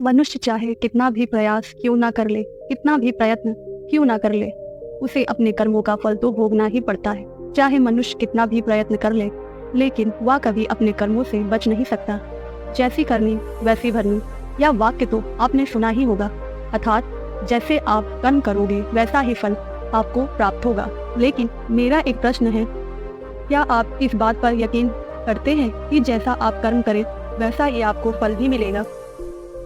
मनुष्य चाहे कितना भी प्रयास क्यों ना कर ले, कितना भी प्रयत्न क्यों ना कर ले, उसे अपने कर्मों का फल तो भोगना ही पड़ता है। चाहे मनुष्य कितना भी प्रयत्न कर ले, लेकिन वह कभी अपने कर्मों से बच नहीं सकता। जैसी करनी वैसी भरनी, यह वाक्य तो आपने सुना ही होगा। अर्थात जैसे आप कर्म करोगे वैसा ही फल आपको प्राप्त होगा। लेकिन मेरा एक प्रश्न है, क्या आप इस बात पर यकीन करते हैं कि जैसा आप कर्म करें वैसा ही आपको फल भी मिलेगा?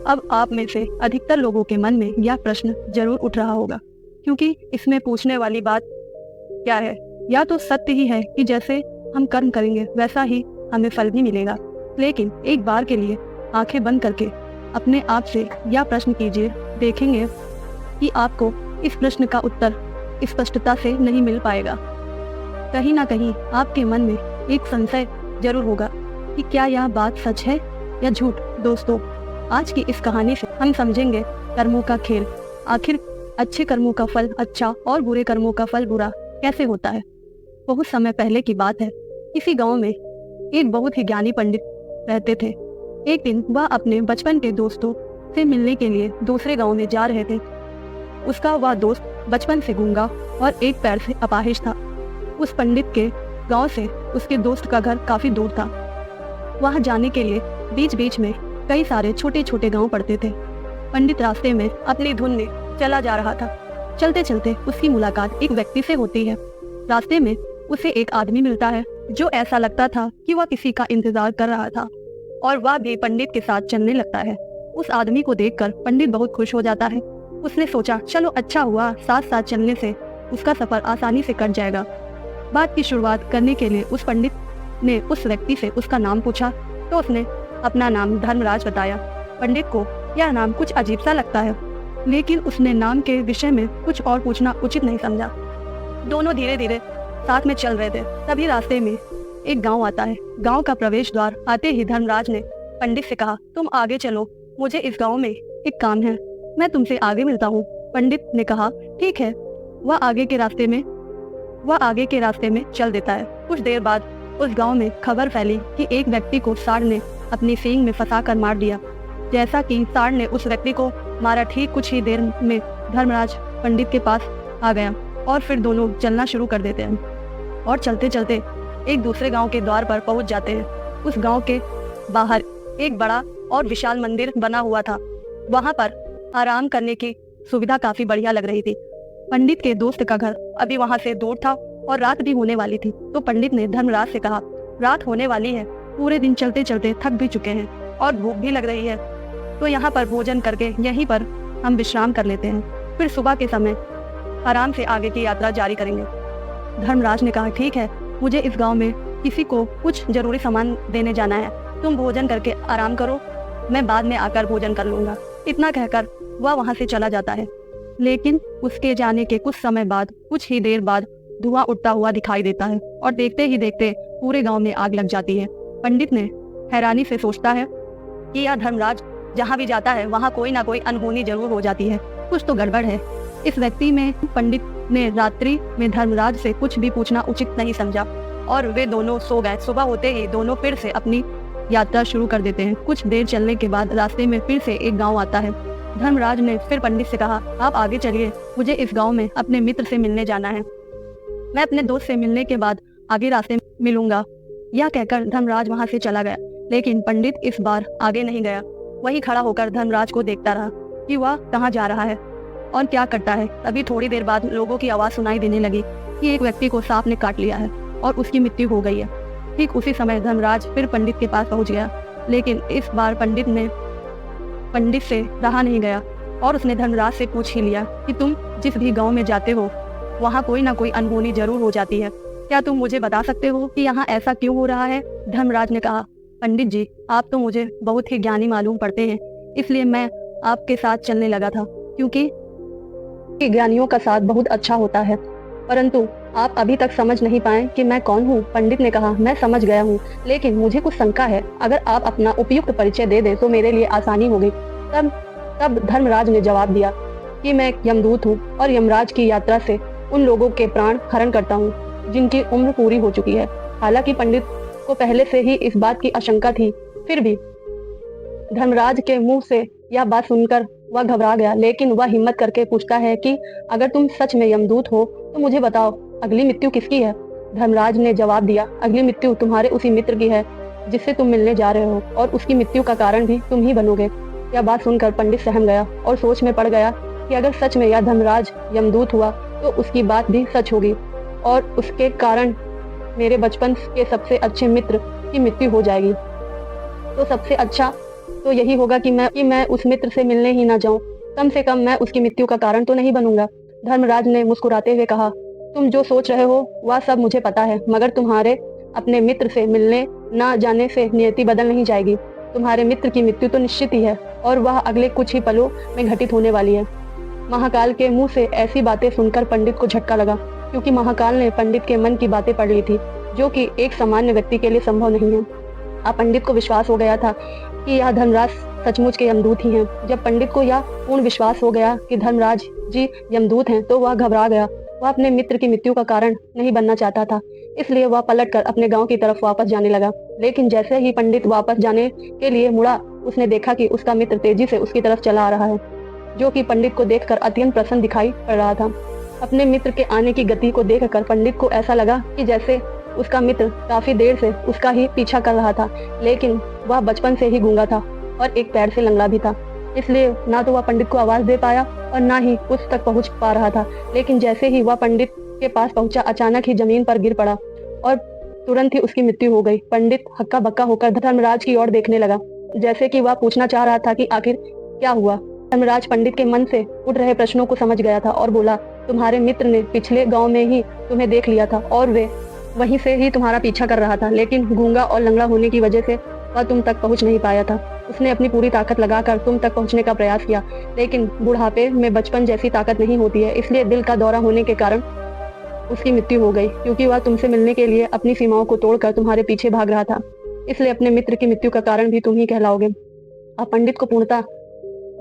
अब आप में से अधिकतर लोगों के मन में यह प्रश्न जरूर उठ रहा होगा, क्योंकि इसमें पूछने वाली बात क्या है? या तो सत्य ही है कि जैसे हम कर्म करेंगे वैसा ही हमें फल भी मिलेगा। लेकिन एक बार के लिए आंखें बंद करके अपने आप से यह प्रश्न कीजिए, देखेंगे कि आपको इस प्रश्न का उत्तर स्पष्टता से नहीं मिल पाएगा। कहीं ना कहीं आपके मन में एक संशय जरूर होगा कि क्या यह बात सच है या झूठ। दोस्तों, आज की इस कहानी से हम समझेंगे कर्मों का खेल। आखिर अच्छे कर्मों का फल अच्छा और बुरे कर्मों का फल बुरा कैसे होता है। बहुत समय पहले की बात है। किसी गांव में एक बहुत ही ज्ञानी पंडित रहते थे। एक दिन वह अपने बचपन के दोस्तों से मिलने के लिए दूसरे गांव में जा रहे थे। उसका वह दोस्त बचपन से गूंगा और एक पैर से अपाहिज था। उस पंडित के गांव से उसके दोस्त का घर काफी दूर था। वहां जाने के लिए बीच बीच में कई सारे छोटे छोटे गांव पड़ते थे। पंडित रास्ते में अपनी धुन में चला जा रहा था। चलते चलते उसकी मुलाकात एक व्यक्ति से होती है। रास्ते में उसे एक आदमी मिलता है जो ऐसा लगता था कि वह किसी का इंतजार कर रहा था, और वह भी पंडित के साथ चलने लगता है। उस आदमी को देखकर पंडित बहुत खुश हो जाता है। उसने सोचा, चलो अच्छा हुआ, साथ साथ चलने से उसका सफर आसानी से कट जाएगा। बात की शुरुआत करने के लिए उस पंडित ने उस व्यक्ति से उसका नाम पूछा, तो उसने अपना नाम धर्मराज बताया। पंडित को यह नाम कुछ अजीब सा लगता है, लेकिन उसने नाम के विषय में कुछ और पूछना उचित नहीं समझा। दोनों धीरे धीरे साथ में चल रहे थे। तभी रास्ते में एक गांव आता है। गांव का प्रवेश द्वार आते ही धर्मराज ने पंडित से कहा, तुम आगे चलो, मुझे इस गांव में एक काम है, मैं तुमसे आगे मिलता हूँ। पंडित ने कहा, ठीक है। वह आगे के रास्ते में चल देता है। कुछ देर बाद उस गांव में खबर फैली कि एक व्यक्ति को सांड ने अपनी सींग में फंसा कर मार दिया। जैसा कि सांड ने उस व्यक्ति को मारा, ठीक कुछ ही देर में धर्मराज पंडित के पास आ गया और फिर दोनों चलना शुरू कर देते हैं और चलते चलते एक दूसरे गांव के द्वार पर पहुंच जाते हैं। उस गांव के बाहर एक बड़ा और विशाल मंदिर बना हुआ था। वहां पर आराम करने की सुविधा काफी बढ़िया लग रही थी। पंडित के दोस्त का घर अभी वहां से दूर था और रात भी होने वाली थी। तो पंडित ने धर्मराज से कहा, रात होने वाली है, पूरे दिन चलते चलते थक भी चुके हैं और भूख भी लग रही है, तो यहाँ पर भोजन करके यहीं पर हम विश्राम कर लेते हैं, फिर सुबह के समय आराम से आगे की यात्रा जारी करेंगे। धर्मराज ने कहा, ठीक है, मुझे इस गांव में किसी को कुछ जरूरी सामान देने जाना है, तुम भोजन करके आराम करो, मैं बाद में आकर भोजन कर लूंगा। इतना कहकर वह वहां से चला जाता है। लेकिन उसके जाने के कुछ समय बाद, कुछ ही देर बाद धुआं उठता हुआ दिखाई देता है और देखते ही देखते पूरे गांव में आग लग जाती है। पंडित ने हैरानी से सोचता है कि यह धर्मराज जहाँ भी जाता है वहाँ कोई ना कोई अनहोनी जरूर हो जाती है, कुछ तो गड़बड़ है इस व्यक्ति में। पंडित ने रात्रि में धर्मराज से कुछ भी पूछना उचित नहीं समझा और वे दोनों सो गए। सुबह होते ही दोनों फिर से अपनी यात्रा शुरू कर देते हैं। कुछ देर चलने के बाद रास्ते में फिर से एक गांव आता है। धर्मराज ने फिर पंडित से कहा, आप आगे चलिए, मुझे इस गांव में अपने मित्र से मिलने जाना है, मैं अपने दोस्त से मिलने के बाद आगे रास्ते में मिलूंगा। यह कहकर धर्मराज वहां से चला गया। लेकिन पंडित इस बार आगे नहीं गया, वही खड़ा होकर धर्मराज को देखता रहा कि वह कहाँ जा रहा है और क्या करता है। तभी थोड़ी देर बाद लोगों की आवाज सुनाई देने लगी कि एक व्यक्ति को सांप ने काट लिया है और उसकी मृत्यु हो गई है। ठीक उसी समय धर्मराज फिर पंडित के पास पहुंच गया, लेकिन इस बार पंडित से रहा नहीं गया और उसने धर्मराज से पूछ ही लिया कि तुम जिस भी गांव में जाते हो वहाँ कोई ना कोई अनहोनी जरूर हो जाती है, क्या तुम मुझे बता सकते हो कि यहाँ ऐसा क्यों हो रहा है? धर्मराज ने कहा, पंडित जी, आप तो मुझे बहुत ही ज्ञानी मालूम पड़ते हैं, इसलिए मैं आपके साथ चलने लगा था, क्योंकि ज्ञानियों का साथ बहुत अच्छा होता है, परंतु आप अभी तक समझ नहीं पाए कि मैं कौन हूँ। पंडित ने कहा, मैं समझ गया हूँ, लेकिन मुझे कुछ शंका है, अगर आप अपना उपयुक्त परिचय दे दें तो मेरे लिए आसानी होगी। तब धर्मराज ने जवाब दिया कि मैं यमदूत हूँ और यमराज की यात्रा से उन लोगों के प्राण हरण करता हूँ जिनकी उम्र पूरी हो चुकी है। हालांकि पंडित को पहले से ही इस बात की आशंका थी, फिर भी धर्मराज के मुंह से यह बात सुनकर वह घबरा गया, लेकिन वह हिम्मत करके पूछता है कि अगर तुम सच में यमदूत हो तो मुझे बताओ, अगली मृत्यु किसकी है? धर्मराज ने जवाब दिया, अगली मृत्यु तुम्हारे उसी मित्र की है जिससे तुम मिलने जा रहे हो, और उसकी मृत्यु का कारण भी तुम ही बनोगे। यह बात सुनकर पंडित सहम गया और सोच में पड़ गया कि अगर सच में यह धर्मराज यमदूत हुआ तो उसकी बात भी सच होगी और उसके कारण मेरे बचपन के सबसे अच्छे मित्र की मृत्यु हो जाएगी। तो सबसे अच्छा तो यही होगा कि मैं उस मित्र से मिलने ही ना जाऊं। कम से कम मैं उसकी मृत्यु का कारण तो नहीं बनूंगा। धर्मराज ने मुस्कुराते हुए कहा, तुम जो सोच रहे हो वह सब मुझे पता है, मगर तुम्हारे अपने मित्र से मिलने ना जाने से नियति बदल नहीं जाएगी। तुम्हारे मित्र की मृत्यु तो निश्चित ही है और वह अगले कुछ ही पलों में घटित होने वाली है। महाकाल के मुंह से ऐसी बातें सुनकर पंडित को झटका लगा, क्योंकि महाकाल ने पंडित के मन की बातें पढ़ ली थी, जो कि एक सामान्य व्यक्ति के लिए संभव नहीं है। अब पंडित को विश्वास हो गया था कि यह धर्मराज सचमुच के यमदूत ही हैं। जब पंडित को यह पूर्ण विश्वास हो गया कि धर्मराज जी यमदूत हैं, तो वह घबरा गया। वह अपने मित्र की मृत्यु का कारण नहीं बनना चाहता था, इसलिए वह पलटकर अपने गांव की तरफ वापस जाने लगा। लेकिन जैसे ही पंडित वापस जाने के लिए मुड़ा, उसने देखा कि उसका मित्र तेजी से उसकी तरफ चला आ रहा है, जो कि पंडित को देखकर अत्यंत प्रसन्न दिखाई पड़ रहा था। अपने मित्र के आने की गति को देखकर पंडित को ऐसा लगा कि जैसे उसका मित्र काफी देर से उसका ही पीछा कर रहा था, लेकिन वह बचपन से ही गूंगा था और एक पैर से लंगड़ा भी था, इसलिए ना तो वह पंडित को आवाज दे पाया और ना ही उस तक पहुंच पा रहा था। लेकिन जैसे ही वह पंडित के पास पहुंचा, अचानक ही जमीन पर गिर पड़ा और तुरंत ही उसकी मृत्यु हो गई। पंडित हक्का बक्का होकर धर्मराज की ओर देखने लगा, जैसे कि वह पूछना चाह रहा था कि आखिर क्या हुआ। धर्मराज पंडित के मन से उठ रहे प्रश्नों को समझ गया था और बोला, तुम्हारे मित्र ने पिछले गांव में ही तुम्हें देख लिया था और वे वहीं से ही तुम्हारा पीछा कर रहा था, लेकिन गूंगा और लंगड़ा होने की वजह से वह तुम तक पहुंच नहीं पाया था। उसने अपनी पूरी ताकत लगाकर तुम तक पहुंचने का प्रयास किया, लेकिन बुढ़ापे में बचपन जैसी ताकत नहीं होती है, इसलिए दिल का दौरा होने के कारण उसकी मृत्यु हो गई, क्योंकि वह तुमसे मिलने के लिए अपनी सीमाओं को तोड़कर तुम्हारे पीछे भाग रहा था। इसलिए अपने मित्र की मृत्यु का कारण भी तुम ही कहलाओगे। अब पंडित को पूर्णतः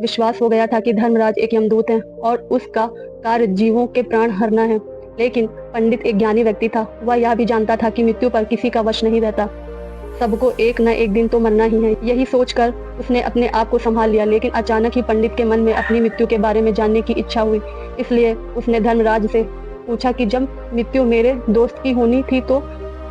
विश्वास हो गया था कि धर्मराज एक यमदूत है और उसका कार्य जीवों के प्राण हरना है। लेकिन पंडित एक ज्ञानी व्यक्ति था, वह यह भी जानता था कि मृत्यु पर किसी का वश नहीं रहता, सबको एक न एक दिन तो मरना ही है। यही सोचकर उसने अपने आप को संभाल लिया, लेकिन अचानक ही पंडित के मन में अपनी मृत्यु के बारे में जानने की इच्छा हुई। इसलिए उसने धर्मराज से पूछा कि जब मृत्यु मेरे दोस्त की होनी थी तो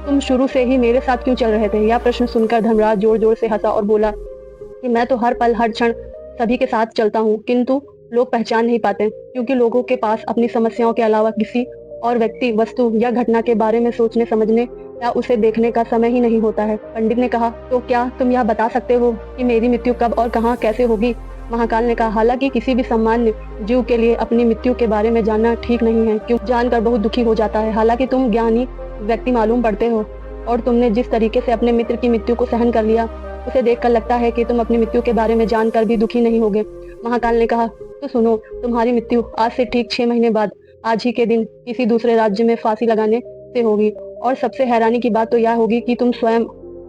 तुम शुरू से ही मेरे साथ क्यों चल रहे थे? यह प्रश्न सुनकर धर्मराज जोर जोर से हंसा और बोला कि मैं तो हर पल हर क्षण सभी के साथ चलता हूँ, किंतु लोग पहचान नहीं पाते, क्योंकि लोगों के पास अपनी समस्याओं के अलावा किसी और व्यक्ति, वस्तु या घटना के बारे में सोचने समझने या उसे देखने का समय ही नहीं होता है। पंडित ने कहा, तो क्या तुम यह बता सकते हो कि मेरी मृत्यु कब और कहाँ कैसे होगी? महाकाल ने कहा, हालांकि किसी भी सामान्य जीव के लिए अपनी मृत्यु के बारे में जानना ठीक नहीं है, क्यों जानकर बहुत दुखी हो जाता है। हालांकि तुम ज्ञानी व्यक्ति मालूम पड़ते हो और तुमने जिस तरीके से अपने मित्र की मृत्यु को सहन कर लिया, उसे देखकर लगता है कि तुम अपनी मृत्यु के बारे में जानकर भी दुखी नहीं होगे। महाकाल ने कहा, तो सुनो, तुम्हारी मृत्यु आज से ठीक 6 महीने बाद आज ही के दिन किसी दूसरे राज्य में फांसी लगाने से होगी, और सबसे हैरानी की बात तो यह होगी कि तुम स्वयं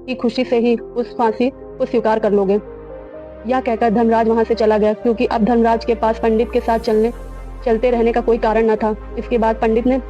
की खुशी से ही उस फांसी को स्वीकार कर लोगे। यह कहकर धर्मराज वहां से चला गया, क्योंकि अब धर्मराज के पास पंडित के साथ चलते रहने का कोई कारण न था। इसके बाद पंडित ने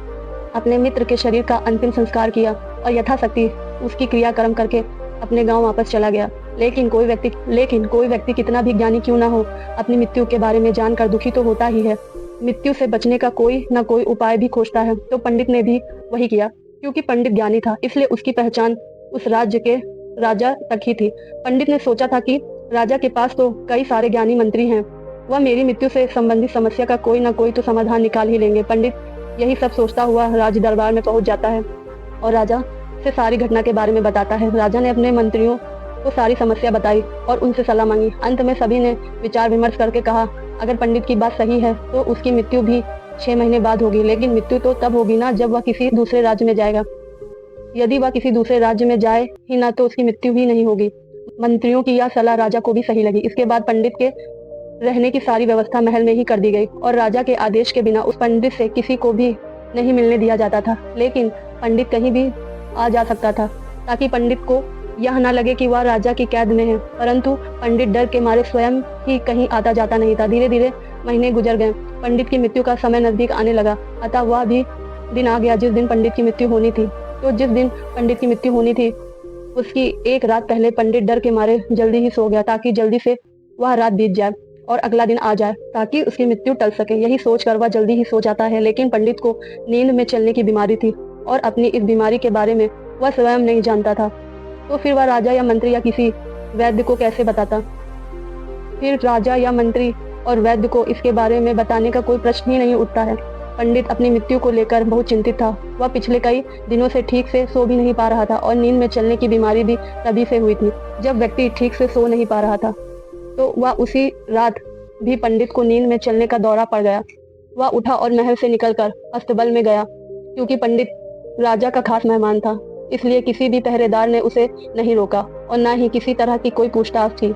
अपने मित्र के शरीर का अंतिम संस्कार किया और यथाशक्ति उसकी क्रियाक्रम करके अपने गांव वापस चला गया। लेकिन कोई व्यक्ति कितना भी ज्ञानी क्यों ना हो, अपनी मृत्यु के बारे में जानकर दुखी तो होता ही है। मृत्यु से बचने का कोई न कोई उपाय भी खोजता है, तो पंडित ने भी वही किया। क्योंकि पंडित ज्ञानी था, इसलिए उसकी पहचान उस राज्य के राजा तक ही थी। पंडित ने सोचा था कि राजा के पास तो कई सारे ज्ञानी मंत्री हैं, वह मेरी मृत्यु से संबंधित समस्या का कोई न कोई तो समाधान निकाल ही लेंगे। पंडित यही सब सोचता हुआ राज दरबार में पहुंच जाता है और राजा से सारी घटना के बारे में बताता है। राजा ने अपने मंत्रियों को सारी समस्या बताई और उनसे सलाह मांगी। अंत में सभी ने विचार विमर्श करके कहा, अगर पंडित की बात सही है तो उसकी मृत्यु भी 6 महीने बाद होगी, लेकिन मृत्यु तो तब होगी ना जब वह किसी दूसरे राज्य में जाएगा। यदि वह किसी दूसरे राज्य में जाए ही ना तो उसकी मृत्यु भी नहीं होगी। मंत्रियों की यह सलाह राजा को भी सही लगी। इसके बाद पंडित के रहने की सारी व्यवस्था महल में ही कर दी गई और राजा के आदेश के बिना उस पंडित से किसी को भी नहीं मिलने दिया जाता था। लेकिन पंडित कहीं भी आ जा सकता था, ताकि पंडित को यह न लगे कि वह राजा की कैद में है। परंतु पंडित डर के मारे स्वयं ही कहीं आता जाता नहीं था। धीरे धीरे महीने गुजर गए। पंडित की मृत्यु का समय नजदीक आने लगा, अतः वह भी दिन आ गया जिस दिन पंडित की मृत्यु होनी थी। तो जिस दिन पंडित की मृत्यु होनी थी, उसकी एक रात पहले पंडित डर के मारे जल्दी ही सो गया, ताकि जल्दी से वह रात बीत जाए। और अगला दिन आ जाए ताकि उसकी मृत्यु टल सके। यही सोचकर वह जल्दी ही सो जाता है। लेकिन पंडित को नींद में चलने की बीमारी थी और अपनी इस बीमारी के बारे में वह स्वयं नहीं जानता था। तो फिर वह राजा या मंत्री या किसी वैद्य को कैसे बताता? फिर राजा या मंत्री और वैद्य को इसके बारे में बताने का कोई प्रश्न ही नहीं उठता है। पंडित अपनी मृत्यु को लेकर बहुत चिंतित था। वह पिछले कई दिनों से ठीक से सो भी नहीं पा रहा था और नींद में चलने की बीमारी भी तभी से हुई थी जब व्यक्ति ठीक से सो नहीं पा रहा था। तो वह उसी रात भी पंडित को नींद में चलने का दौरा पड़ गया। वह उठा और महल से निकलकर अस्तबल में गया। क्योंकि पंडित राजा का खास मेहमान था, इसलिए किसी भी पहरेदार ने उसे नहीं रोका और न ही किसी तरह की कोई पूछताछ थी।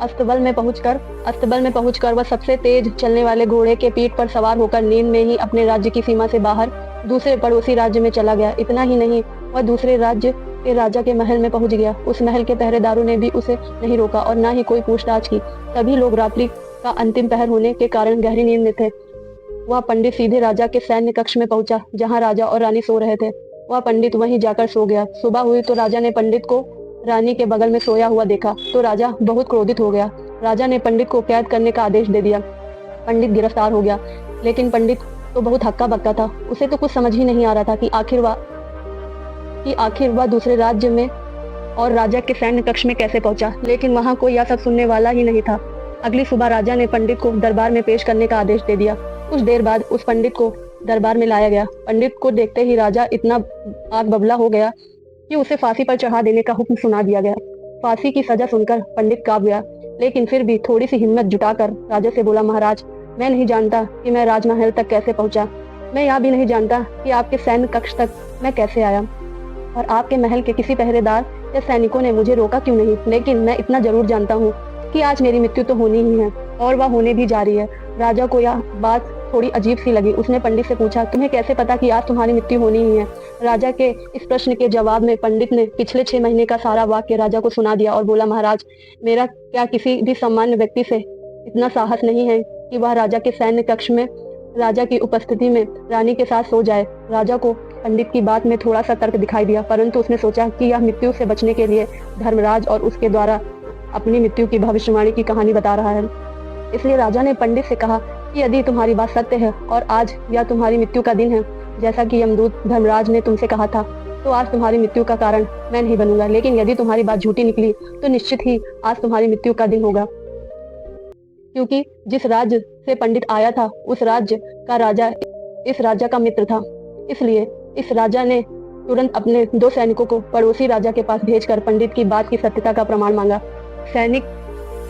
अस्तबल में पहुंचकर वह सबसे तेज चलने वाले घोड़े के पीठ पर सवार होकर नींद में ही अपने राज्य की सीमा से बाहर दूसरे पड़ोसी राज्य में चला गया। इतना ही नहीं, वह दूसरे राज्य के राजा के महल में पहुंच गया। उस महल के पहरेदारों ने भी उसे नहीं रोका और न ही कोई पूछताछ की। सभी लोग रात्रि का अंतिम पहर होने के कारण गहरी नींद में थे। वह पंडित सीधे राजा के सैन्य कक्ष में पहुंचा जहाँ राजा और रानी सो रहे थे। वह पंडित वहीं जाकर सो गया। सुबह हुई तो राजा ने पंडित को रानी के बगल में सोया हुआ देखा तो राजा बहुत क्रोधित हो गया। राजा ने पंडित को कैद करने का आदेश दे दिया। पंडित गिरफ्तार हो गया। लेकिन पंडित तो बहुत हक्का बक्का था। उसे तो कुछ समझ ही नहीं आ रहा था कि आखिर वह दूसरे राज्य में और राजा के सैन्य कक्ष में कैसे पहुंचा। लेकिन वहां कोई यह सब सुनने वाला ही नहीं था। अगली सुबह राजा ने पंडित को दरबार में पेश करने का आदेश दे दिया। कुछ देर बाद उस पंडित को दरबार में लाया गया। पंडित को देखते ही राजा इतना आग बबला हो गया कि उसे फांसी पर चढ़ा देने का हुक्म सुना दिया गया। फांसी की सजा सुनकर पंडित कांप गया, लेकिन फिर भी थोड़ी सी हिम्मत जुटाकर राजा से बोला, महाराज, मैं नहीं जानता कि मैं राजमहल तक कैसे पहुंचा। मैं यह भी नहीं जानता कि आपके सैन्य कक्ष तक मैं कैसे आया और आपके महल के किसी पहरेदार या सैनिकों ने मुझे रोका क्यों नहीं। लेकिन मैं इतना जरूर जानता हूँ कि आज मेरी मृत्यु तो होनी ही है और वह होने भी जा रही है। राजा को यह बात थोड़ी अजीब सी लगी। उसने पंडित से पूछा, तुम्हें कैसे पता कि आज तुम्हारी मृत्यु होनी ही है? राजा के इस प्रश्न के जवाब में पंडित ने पिछले 6 महीने का सारा वाक्य राजा को सुना दिया और बोला, महाराज, मेरा क्या किसी भी सामान्य व्यक्ति से इतना साहस नहीं है कि वह राजा के सैन्य कक्ष में राजा की उपस्थिति में रानी के साथ सो जाए। राजा को पंडित की बात में थोड़ा सा तर्क दिखाई दिया, परंतु उसने सोचा कि यह मृत्यु से बचने के लिए धर्मराज और उसके द्वारा अपनी मृत्यु की भविष्यवाणी की कहानी बता रहा है। इसलिए राजा ने पंडित से कहा कि यदि तुम्हारी बात सत्य है और आज यह तुम्हारी मृत्यु का दिन है, जैसा कि यमदूत धर्मराज ने तुमसे कहा था, तो आज तुम्हारी मृत्यु का कारण मैं नहीं बनूंगा। लेकिन यदि तुम्हारी बात झूठी निकली तो निश्चित ही आज तुम्हारी मृत्यु का दिन होगा। क्योंकि जिस राज्य से पंडित आया था उस राज्य का राजा इस राजा का मित्र था। इसलिए इस राजा ने तुरंत अपने 2 सैनिकों को पड़ोसी राजा के पास भेजकर पंडित की बात की सत्यता का प्रमाण मांगा। सैनिक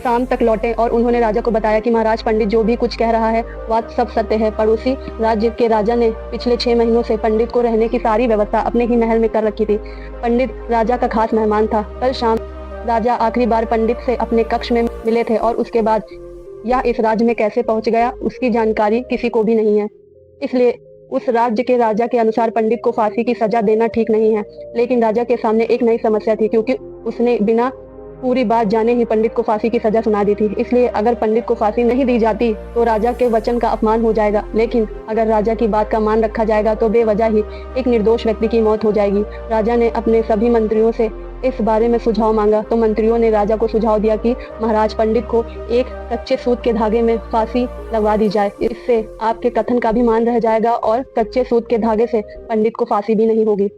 शाम तक लौटे और उन्होंने राजा को बताया कि महाराज, पंडित जो भी कुछ कह रहा है वह सब सत्य है। पड़ोसी राज्य के राजा ने पिछले 6 महीनों से पंडित को रहने की सारी व्यवस्था अपने ही महल में कर रखी थी। पंडित राजा का खास मेहमान था। कल शाम राजा आखिरी बार पंडित से अपने कक्ष में मिले थे और उसके बाद यह इस राज्य में कैसे पहुंच गया उसकी जानकारी किसी को भी नहीं है। इसलिए उस राज्य के राजा के अनुसार पंडित को फांसी की सजा देना ठीक नहीं है। लेकिन राजा के सामने एक नई समस्या थी, क्योंकि उसने बिना पूरी बात जाने ही पंडित को फांसी की सजा सुना दी थी। इसलिए अगर पंडित को फांसी नहीं दी जाती तो राजा के वचन का अपमान हो जाएगा, लेकिन अगर राजा की बात का मान रखा जाएगा तो बेवजह ही एक निर्दोष व्यक्ति की मौत हो जाएगी। राजा ने अपने सभी मंत्रियों से इस बारे में सुझाव मांगा तो मंत्रियों ने राजा को सुझाव दिया कि महाराज, पंडित को एक कच्चे सूत के धागे में फांसी लगवा दी जाए। इससे आपके कथन का भी मान रह जाएगा और कच्चे सूत के धागे से पंडित को फांसी भी नहीं होगी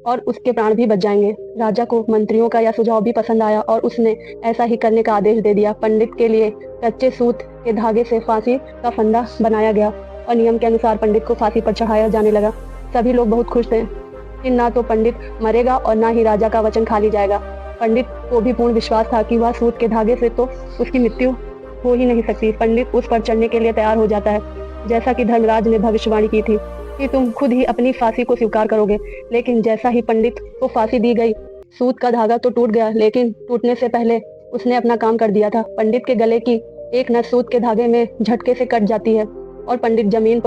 और उसके प्राण भी बच जाएंगे। राजा को मंत्रियों का यह सुझाव भी पसंद आया और उसने ऐसा ही करने का आदेश दे दिया। पंडित के लिए कच्चे सूत के धागे से फांसी का फंदा बनाया गया और नियम के अनुसार पंडित को फांसी पर चढ़ाया जाने लगा। सभी लोग बहुत खुश थे कि ना तो पंडित मरेगा और ना ही राजा का वचन खाली जाएगा। पंडित को भी पूर्ण विश्वास था कि वह सूत के धागे से तो उसकी मृत्यु हो ही नहीं सकती। पंडित उस पर चढ़ने के लिए तैयार हो जाता है, जैसा कि धर्मराज ने भविष्यवाणी की थी कि तुम खुद ही अपनी फांसी को स्वीकार करोगे। लेकिन जैसा ही पंडित को फांसी दी गई, सूत का धागा तो टूट गया, लेकिन टूटने से पहले उसने अपना काम कर दिया था। पंडित के गले की एक नस सूत के धागे में झटके से कट जाती है और पंडित जमीन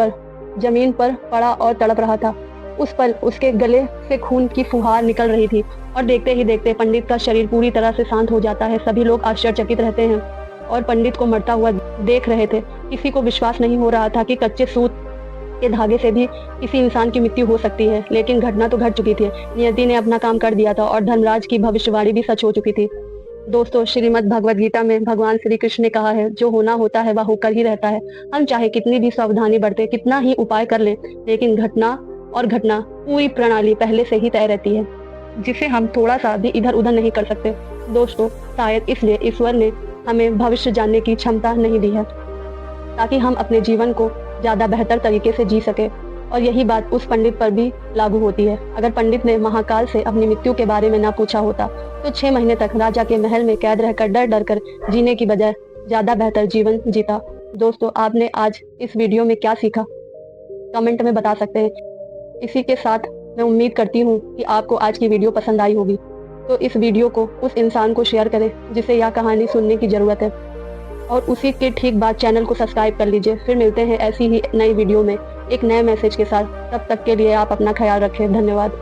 पर पड़ा और तड़प रहा था। उस पल उसके गले से खून की फुहार निकल रही थी और देखते ही देखते पंडित का शरीर पूरी तरह से शांत हो जाता है। सभी लोग आश्चर्यचकित रहते हैं और पंडित को मरता हुआ देख रहे थे। किसी को विश्वास नहीं हो रहा था कि कच्चे सूत के धागे से भी किसी इंसान की मृत्यु हो सकती है। लेकिन घटना तो घट चुकी थी। नियति ने अपना काम कर दिया था और धर्मराज की भविष्यवाणी भी सच हो चुकी थी। दोस्तों, श्रीमद् भगवद गीता में भगवान श्री कृष्ण ने कहा है, जो होना होता है वह होकर ही रहता है। हम चाहे कितनी भी सावधानी बरते, कितना ही उपाय कर लें, लेकिन घटना पूरी प्रणाली पहले से ही तय रहती है, जिसे हम थोड़ा सा भी इधर उधर नहीं कर सकते। दोस्तों, शायद इसलिए ईश्वर ने हमें भविष्य जानने की क्षमता नहीं दी है, ताकि हम अपने जीवन को ज्यादा बेहतर तरीके से जी सके। और यही बात उस पंडित पर भी लागू होती है। अगर पंडित ने महाकाल से अपनी मृत्यु के बारे में ना पूछा होता, तो 6 महीने तक राजा के महल में कैद रहकर डर डर कर जीने की बजाय ज्यादा बेहतर जीवन जीता। दोस्तों, आपने आज इस वीडियो में क्या सीखा, कमेंट में बता सकते हैं। इसी के साथ मैं उम्मीद करती हूँ कि आपको आज की वीडियो पसंद आई होगी। तो इस वीडियो को उस इंसान को शेयर करें जिसे यह कहानी सुनने की जरूरत है, और उसी के ठीक बाद चैनल को सब्सक्राइब कर लीजिए। फिर मिलते हैं ऐसी ही नई वीडियो में एक नए मैसेज के साथ। तब तक के लिए आप अपना ख्याल रखें। धन्यवाद।